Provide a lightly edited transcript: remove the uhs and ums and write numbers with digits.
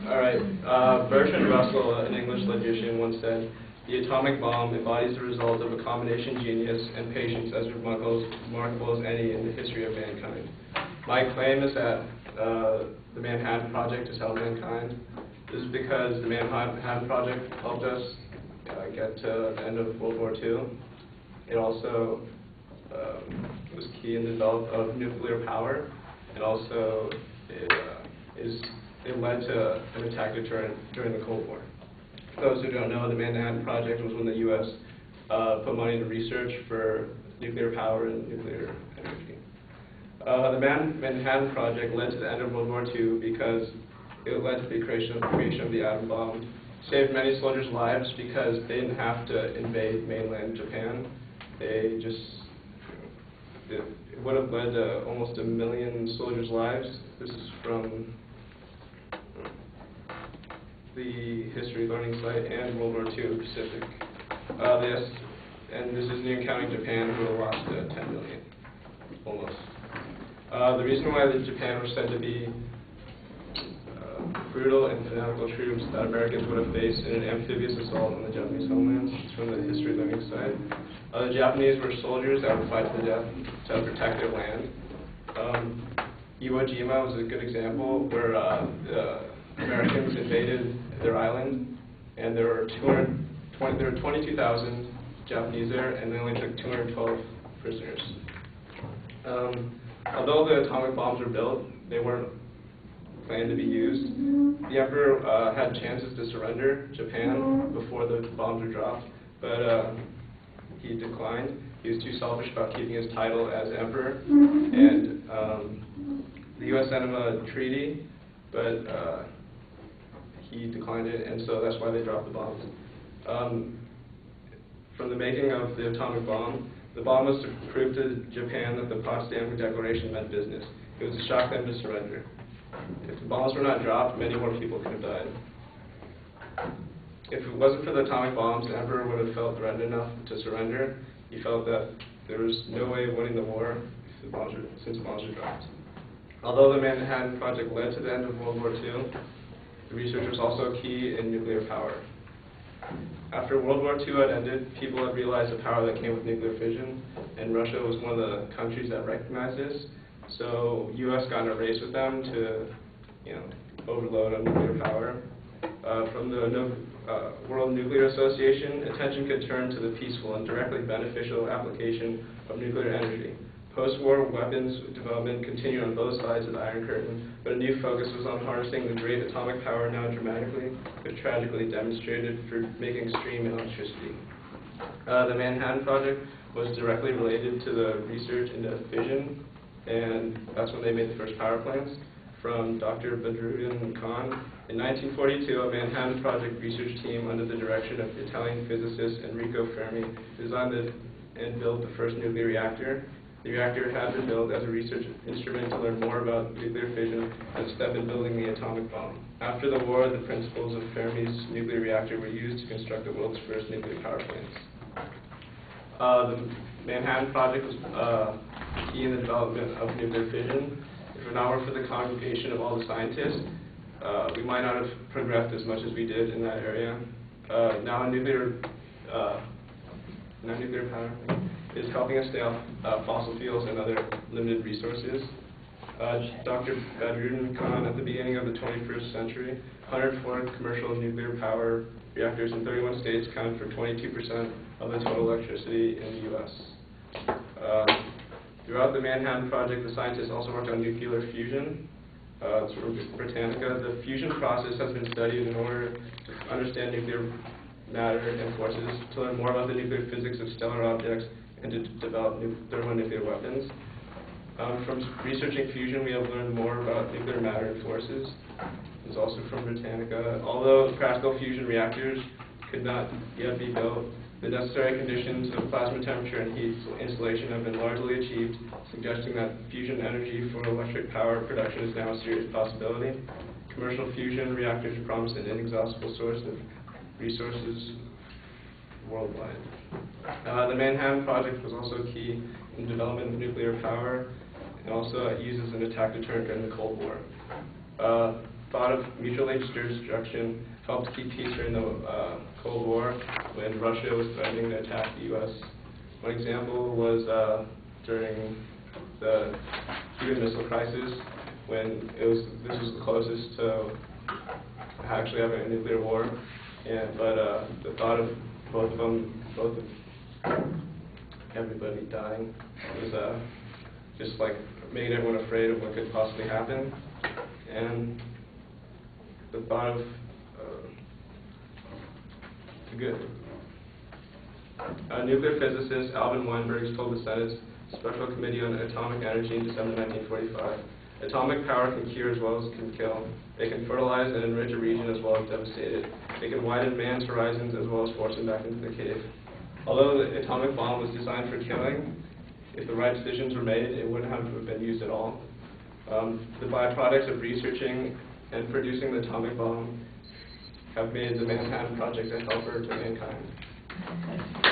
All right. Bertrand Russell, an English logician, once said, "The atomic bomb embodies the result of a combination genius and patience as remarkable as any in the history of mankind." My claim is that the Manhattan Project has helped mankind. This is because the Manhattan Project helped us get to the end of World War II. It also was key in the development of nuclear power, and also it led to an attack deterrent during the Cold War. For those who don't know, the Manhattan Project was when the U.S. Put money into research for nuclear power and nuclear energy. The Manhattan Project led to the end of World War II because it led to the creation of the atom bomb. Saved many soldiers' lives because they didn't have to invade mainland Japan. It would have led to almost 1 million soldiers' lives. This is from the History Learning Site and World War II Pacific. And this isn't even counting Japan, who lost 10 million, almost. The reason why Japan was said to be brutal and fanatical troops that Americans would have faced in an amphibious assault on the Japanese homeland. It's from the History Learning Site. The Japanese were soldiers that would fight to the death to protect their land. Iwo Jima was a good example where the Americans invaded their island, and there were 22,000 Japanese there, and they only took 212 prisoners. Although the atomic bombs were built, they weren't planned to be used. The emperor had chances to surrender Japan before the bombs were dropped, but he declined. He was too selfish about keeping his title as emperor, and the U.S. sent him a treaty, but he declined it, and so that's why they dropped the bombs. From the making of the atomic bomb, the bomb was to prove to Japan that the Potsdam Declaration meant business. It was to shock them to surrender. If the bombs were not dropped, many more people could have died. If it wasn't for the atomic bombs, the emperor would have felt threatened enough to surrender. He felt that there was no way of winning the war since the bombs were dropped. Although the Manhattan Project led to the end of World War II, the research was also key in nuclear power. After World War II had ended, people had realized the power that came with nuclear fission, and Russia was one of the countries that recognized this. So U.S. got in a race with them to, overload on nuclear power. From the World Nuclear Association, attention could turn to the peaceful and directly beneficial application of nuclear energy. Post-war weapons development continued on both sides of the Iron Curtain, but a new focus was on harnessing the great atomic power now dramatically, but tragically demonstrated for making extreme electricity. The Manhattan Project was directly related to the research into fission, and that's when they made the first power plants, from Dr. Badruddin Khan. In 1942, a Manhattan Project research team under the direction of Italian physicist Enrico Fermi designed and built the first nuclear reactor. The reactor had been built as a research instrument to learn more about nuclear fission and a step in building the atomic bomb. After the war, the principles of Fermi's nuclear reactor were used to construct the world's first nuclear power plants. The Manhattan Project was key in the development of nuclear fission. If it not were for the congregation of all the scientists, we might not have progressed as much as we did in that area. Now nuclear power is helping us stay off fossil fuels and other limited resources. Dr. Badruddin Khan, at the beginning of the 21st century, 104 commercial nuclear power reactors in 31 states accounted for 22% of the total electricity in the U.S. Throughout the Manhattan Project, the scientists also worked on nuclear fusion. It's from Britannica. The fusion process has been studied in order to understand nuclear matter and forces, to learn more about the nuclear physics of stellar objects, and to develop thermonuclear weapons. From researching fusion, we have learned more about nuclear matter and forces. It's also from Britannica. Although practical fusion reactors could not yet be built, the necessary conditions of plasma temperature and heat insulation have been largely achieved, suggesting that fusion energy for electric power production is now a serious possibility. Commercial fusion reactors promise an inexhaustible source of resources worldwide. The Manhattan Project was also key in the development of nuclear power, and also used as an attack deterrent during the Cold War. thought of mutual aid destruction helped keep peace during the Cold War when Russia was threatening to attack the U.S. One example was during the Cuban Missile Crisis, when this was the closest to actually having a nuclear war, but the thought of both of everybody dying was just like made everyone afraid of what could possibly happen, and the thought of nuclear physicist Alvin Weinberg told the Senate's Special Committee on Atomic Energy in December 1945, atomic power can cure as well as can kill. It can fertilize and enrich a region as well as devastate it. It can widen man's horizons as well as force him back into the cave. Although the atomic bomb was designed for killing, if the right decisions were made, it wouldn't have been used at all. The byproducts of researching and producing the atomic bomb have made the Manhatten Project a helper to mankind.